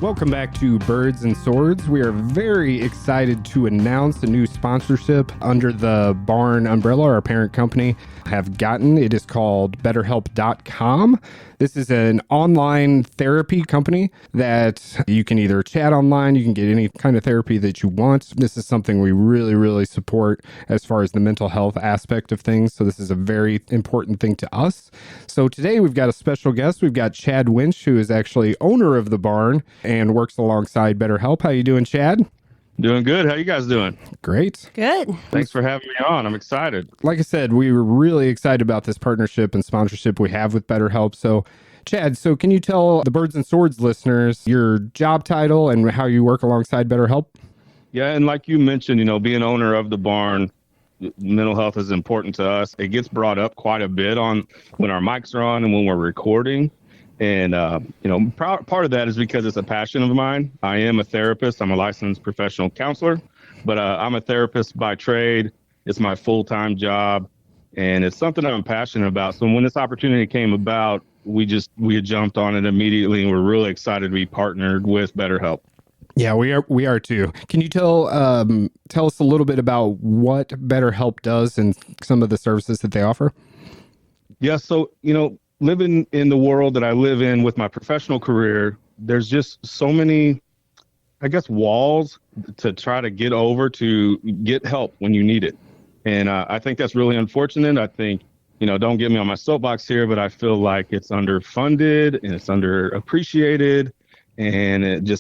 Welcome back to Birds and Swords. We are very excited to announce a new sponsorship under the Barn umbrella, our parent company have gotten. It is called BetterHelp.com. This is an online therapy company that you can either chat online, you can get any kind of therapy that you want. This is something we really support as far as the mental health aspect of things. So this is a very important thing to us. So today we've got a special guest. We've got Chad Winch, who is actually owner of the Barn and works alongside BetterHelp. How you doing, Chad? Doing good. How you guys doing? Great. Good. Thanks for having me on. I'm excited. Like I said, we were really excited about this partnership and sponsorship we have with BetterHelp. So, Chad, can you tell the Birds and Swords listeners your job title and how you work alongside BetterHelp? Yeah, and like you mentioned, being owner of the Barn, mental health is important to us. It gets brought up quite a bit on when our mics are on and when we're recording. And, part of that is because it's a passion of mine. I am a therapist. I'm a licensed professional counselor, but I'm a therapist by trade. It's my full-time job, and it's something I'm passionate about. So when this opportunity came about, we had jumped on it immediately, and we're really excited to be partnered with BetterHelp. Yeah, we are too. Can you tell us a little bit about what BetterHelp does and some of the services that they offer? Yeah, so, living in the world that I live in with my professional career, there's just so many, walls to try to get over to get help when you need it. And I think that's really unfortunate. I think, don't get me on my soapbox here, but I feel like it's underfunded and it's underappreciated, and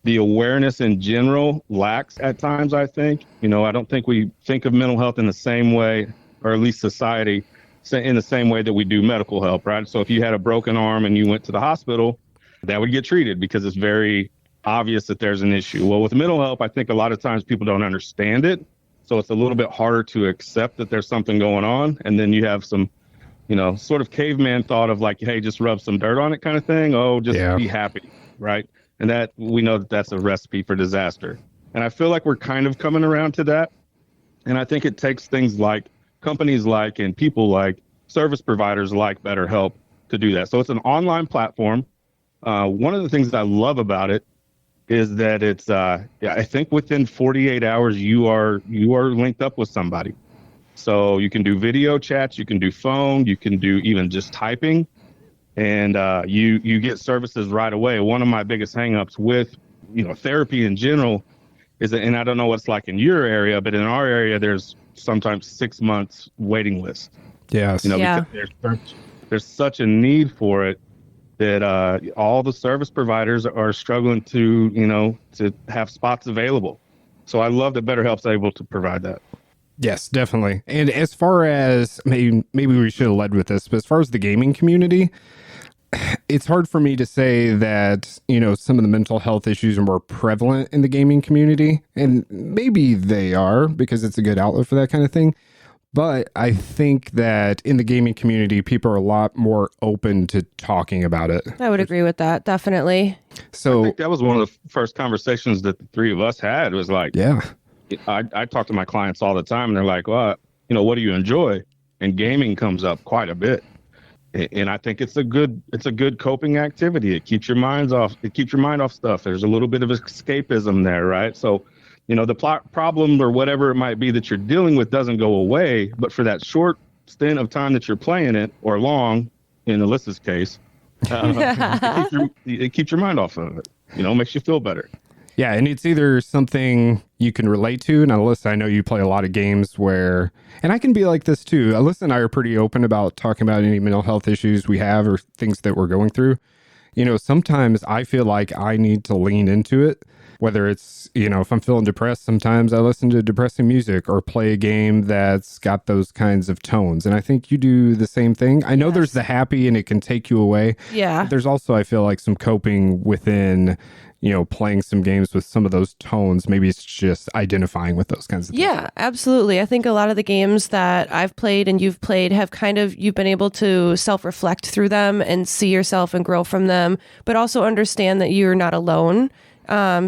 the awareness in general lacks at times, I think. I don't think we think of mental health in the same way, or at least society, in the same way that we do medical help, right? So if you had a broken arm and you went to the hospital, that would get treated because it's very obvious that there's an issue. Well, with mental health, I think a lot of times people don't understand it. So it's a little bit harder to accept that there's something going on. And then you have some, sort of caveman thought of like, hey, just rub some dirt on it kind of thing. Oh, just be happy, right? And that we know that that's a recipe for disaster. And I feel like we're kind of coming around to that. And I think it takes things like companies like and people like service providers like BetterHelp to do that. So it's an online platform. One of the things that I love about it is that it's, I think within 48 hours, you are linked up with somebody. So you can do video chats, you can do phone, you can do even just typing, and you get services right away. One of my biggest hangups with, therapy in general is that, and I don't know what it's like in your area, but in our area, there's sometimes 6 months waiting list. Yes. Because there's such a need for it that all the service providers are struggling to have spots available. So I love that BetterHelp's able to provide that. Yes, definitely. And as far as maybe we should have led with this, but as far as the gaming community, it's hard for me to say that, some of the mental health issues are more prevalent in the gaming community, and maybe they are because it's a good outlet for that kind of thing. But I think that in the gaming community, people are a lot more open to talking about it. I would agree with that. Definitely. So I think that was one of the first conversations that the three of us had was like, yeah, I talk to my clients all the time and they're like, well, what do you enjoy? And gaming comes up quite a bit. And I think it's a good coping activity. It keeps your mind off stuff. There's a little bit of escapism there, right? So, the problem or whatever it might be that you're dealing with doesn't go away, but for that short stint of time that you're playing it, or long, in Alyssa's case, it keeps your mind off of it. Makes you feel better. Yeah, and it's either something you can relate to. And Alyssa, I know you play a lot of games where, and I can be like this too. Alyssa and I are pretty open about talking about any mental health issues we have or things that we're going through. Sometimes I feel like I need to lean into it, whether it's, if I'm feeling depressed, sometimes I listen to depressing music or play a game that's got those kinds of tones. And I think you do the same thing. I know there's the happy and it can take you away. Yeah. But there's also, I feel like, some coping within, playing some games with some of those tones. Maybe it's just identifying with those kinds of things. Yeah, absolutely. I think a lot of the games that I've played and you've played have you've been able to self-reflect through them and see yourself and grow from them, but also understand that you're not alone.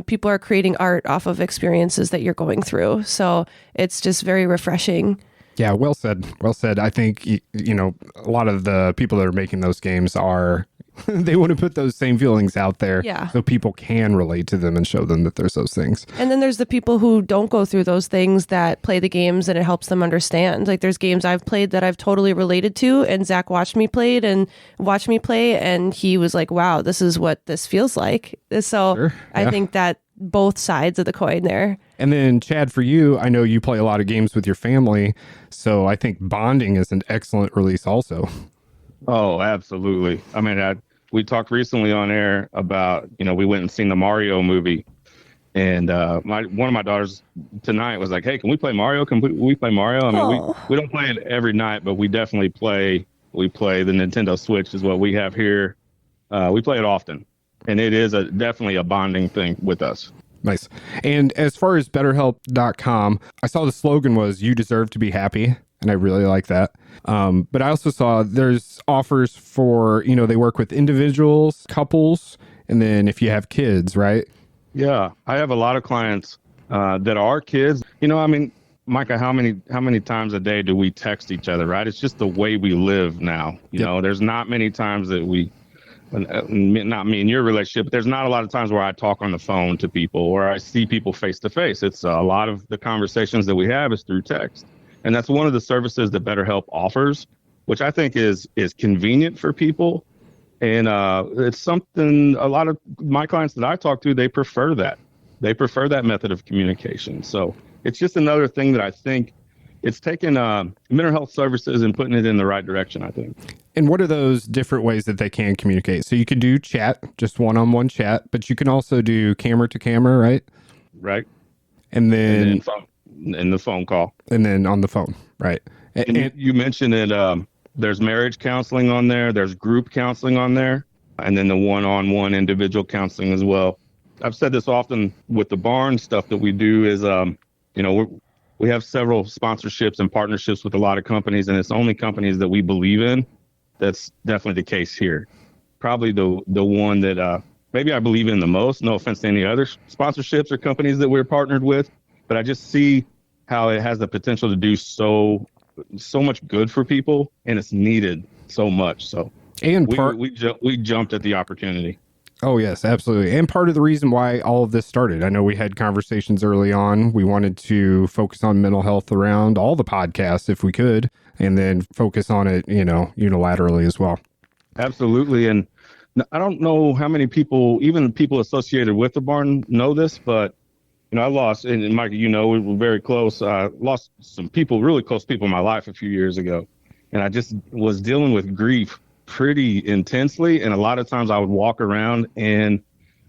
People are creating art off of experiences that you're going through. So it's just very refreshing. Yeah, well said. Well said. I think, a lot of the people that are making those games are They want to put those same feelings out there Yeah. so people can relate to them and show them that there's those things. And then there's the people who don't go through those things that play the games and it helps them understand. Like there's games I've played that I've totally related to, and Zach watched me play, and he was like, wow, this is what this feels like. So Sure, I yeah. think that both sides of the coin there. And then, Chad, for you, I know you play a lot of games with your family, so I think bonding is an excellent release also. Oh, absolutely. I mean, we talked recently on air about, we went and seen the Mario movie, and one of my daughters tonight was like, "Hey, can we play Mario? Can we play Mario?" I mean, we don't play it every night, but we definitely play. We play the Nintendo Switch is what we have here. We play it often, and it is definitely a bonding thing with us. Nice. And as far as BetterHelp.com, I saw the slogan was "You deserve to be happy." And I really like that. But I also saw there's offers for, they work with individuals, couples, and then if you have kids, right? Yeah, I have a lot of clients that are kids. I mean, Micah, how many times a day do we text each other, right? It's just the way we live now. There's not many times that not me in your relationship, but there's not a lot of times where I talk on the phone to people or I see people face to face. It's a lot of the conversations that we have is through text. And that's one of the services that BetterHelp offers, which I think is convenient for people. And it's something a lot of my clients that I talk to, they prefer that. They prefer that method of communication. So it's just another thing that I think it's taken mental health services and putting it in the right direction, I think. And what are those different ways that they can communicate? So you can do chat, just one-on-one chat, but you can also do camera to camera, right? Right. And then in the phone call. And then on the phone, right? And you mentioned that there's marriage counseling on there. There's group counseling on there. And then the one-on-one individual counseling as well. I've said this often with the barn stuff that we do is, we have several sponsorships and partnerships with a lot of companies, and it's only companies that we believe in. That's definitely the case here. Probably the one that maybe I believe in the most. No offense to any other sponsorships or companies that we're partnered with, but I just see how it has the potential to do so much good for people, and it's needed so much. So and we jumped at the opportunity. Oh, yes, absolutely. And part of the reason why all of this started, I know we had conversations early on. We wanted to focus on mental health around all the podcasts if we could, and then focus on it, unilaterally as well. Absolutely. And I don't know how many people, even people associated with the barn, know this, but I lost, and Mike, we were very close. I lost some people, really close people in my life a few years ago. And I just was dealing with grief pretty intensely. And a lot of times I would walk around and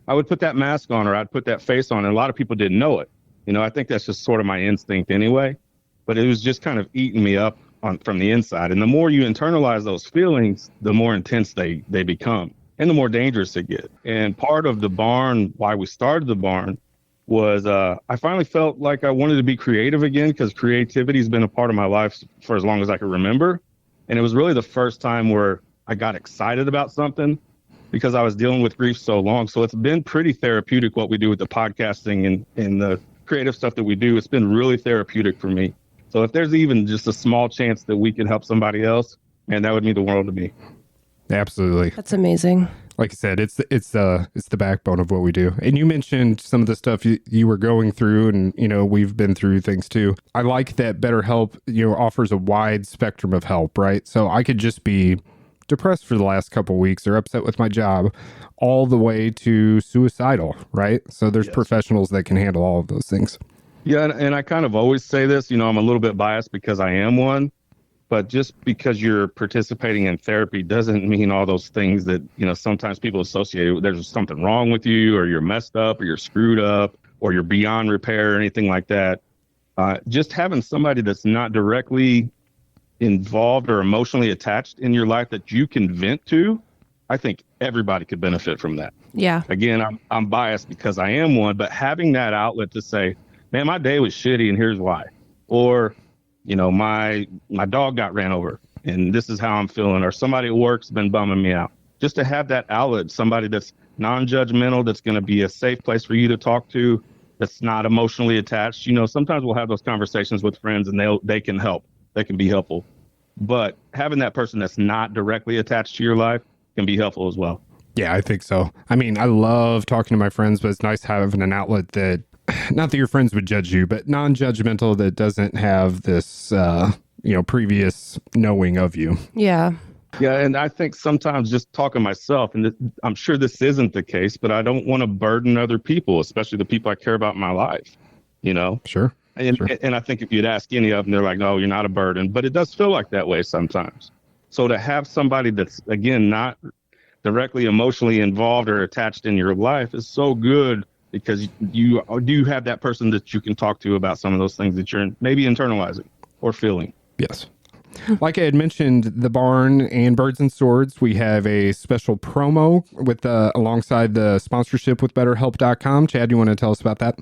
I would put that mask on or I'd put that face on. And a lot of people didn't know it. I think that's just sort of my instinct anyway. But it was just kind of eating me up from the inside. And the more you internalize those feelings, the more intense they become and the more dangerous it gets. And part of the barn, why we started the barn, was I finally felt like I wanted to be creative again, because creativity has been a part of my life for as long as I can remember. And it was really the first time where I got excited about something because I was dealing with grief so long. So it's been pretty therapeutic what we do with the podcasting and the creative stuff that we do. It's been really therapeutic for me. So if there's even just a small chance that we can help somebody else, man, that would mean the world to me. Absolutely. That's amazing. Like I said, it's the backbone of what we do. And you mentioned some of the stuff you were going through, and we've been through things too. I like that BetterHelp offers a wide spectrum of help, right? So I could just be depressed for the last couple of weeks or upset with my job, all the way to suicidal, right? So there's professionals that can handle all of those things. Yeah, and I kind of always say this, I'm a little bit biased because I am one. But just because you're participating in therapy doesn't mean all those things that, sometimes people associate with. There's something wrong with you, or you're messed up, or you're screwed up, or you're beyond repair, or anything like that. Just having somebody that's not directly involved or emotionally attached in your life that you can vent to, I think everybody could benefit from that. Yeah. Again, I'm biased because I am one, but having that outlet to say, man, my day was shitty and here's why. Or, my dog got ran over and this is how I'm feeling, or somebody at work's been bumming me out. Just to have that outlet, somebody that's non-judgmental, that's going to be a safe place for you to talk to, that's not emotionally attached. Sometimes we'll have those conversations with friends and they can help. They can be helpful. But having that person that's not directly attached to your life can be helpful as well. Yeah, I think so. I mean, I love talking to my friends, but it's nice having an outlet that, not that your friends would judge you, but non-judgmental, that doesn't have this, previous knowing of you. Yeah. Yeah, and I think sometimes just talking myself, and I'm sure this isn't the case, but I don't want to burden other people, especially the people I care about in my life, Sure. And, Sure. and I think if you'd ask any of them, they're like, no, you're not a burden. But it does feel like that way sometimes. So to have somebody that's, again, not directly emotionally involved or attached in your life is so good, because you do have that person that you can talk to about some of those things that you're maybe internalizing or feeling. Yes. Like I had mentioned, the barn and Birds and Swords, we have a special promo with alongside the sponsorship with BetterHelp.com. Chad, you want to tell us about that?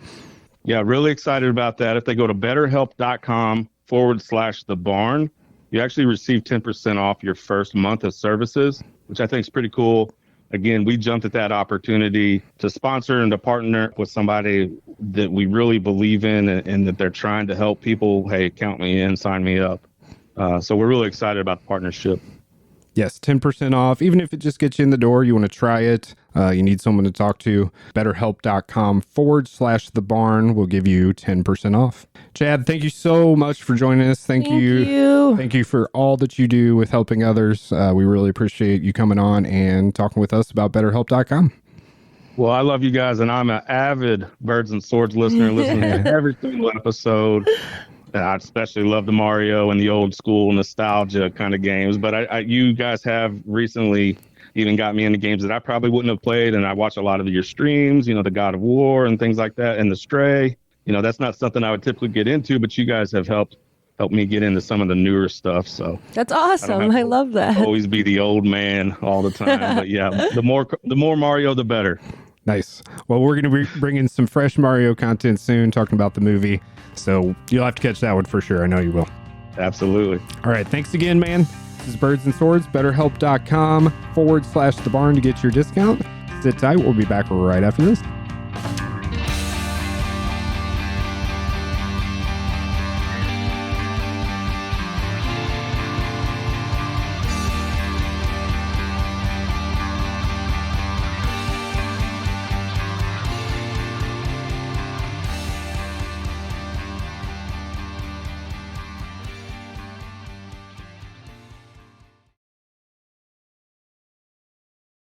Yeah, really excited about that. If they go to BetterHelp.com/the barn, you actually receive 10% off your first month of services, which I think is pretty cool. Again, we jumped at that opportunity to sponsor and to partner with somebody that we really believe in, and that they're trying to help people. Hey, count me in, sign me up. So we're really excited about the partnership. Yes, 10% off. Even if it just gets you in the door, you want to try it, you need someone to talk to, BetterHelp.com/the barn will give you 10% off. Chad, thank you so much for joining us. Thank you. Thank you for all that you do with helping others. We really appreciate you coming on and talking with us about BetterHelp.com. Well, I love you guys, and I'm an avid Birds and Swords listener, listening to every single episode. I especially love the Mario and the old school nostalgia kind of games. But you guys have recently even got me into games that I probably wouldn't have played. And I watch a lot of your streams, the God of War and things like that, and the Stray. That's not something I would typically get into, but you guys have helped me get into some of the newer stuff. So that's awesome. I love that. Always be the old man all the time. But yeah, the more Mario, the better. Nice. Well, we're going to be bringing some fresh Mario content soon, talking about the movie. So you'll have to catch that one for sure. I know you will. Absolutely. All right. Thanks again, man. This is Birds and Swords, BetterHelp.com/the barn to get your discount. Sit tight. We'll be back right after this.